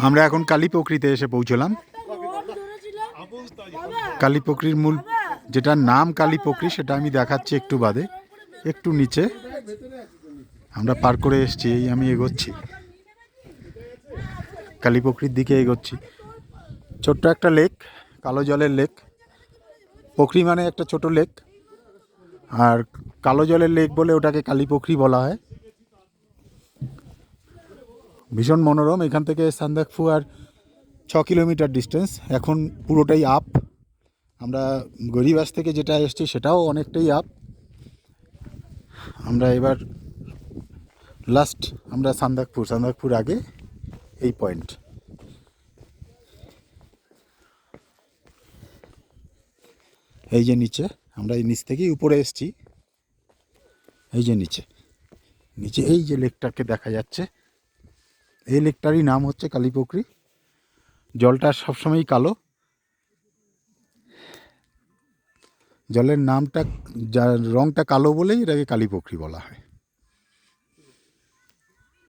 আমরা এখন কালীপুকুরিতে এসে পৌঁছলাম। কালীপুকুরির মূল যেটার নাম কালীপুকুরি সেটা আমি দেখাচ্ছি একটু বাদে। একটু নিচে আমরা পার করে এসেছি, এই আমি এগোচ্ছি কালীপুকুরির দিকে এগোচ্ছি। ছোট্ট একটা লেক, কালো জলের লেক। পুকুরি মানে একটা ছোট লেক, আর কালো জলের লেক বলে ওটাকে কালীপুকুরি বলা হয়। ভীষণ মনোরম। এখান থেকে সান্দাকফু আর 6 কিলোমিটার ডিস্টেন্স। এখন পুরোটাই আপ। আমরা গড়িবাস থেকে যেটা এসেছি সেটাও অনেকটাই আপ। আমরা এবার লাস্ট আমরা সান্দাকফুর আগে এই পয়েন্ট। এই যে নিচে, আমরা এই নিচ থেকেই উপরে এসেছি। এই যে নিচে এই যে লেকটাকে দেখা যাচ্ছে, এই লেকটারই নাম হচ্ছে কালীপুকুরি। জলটা সবসময়ই কালো। জলের নামটা রংটা কালো বলেই এটাকে কালীপুকুরি বলা হয়।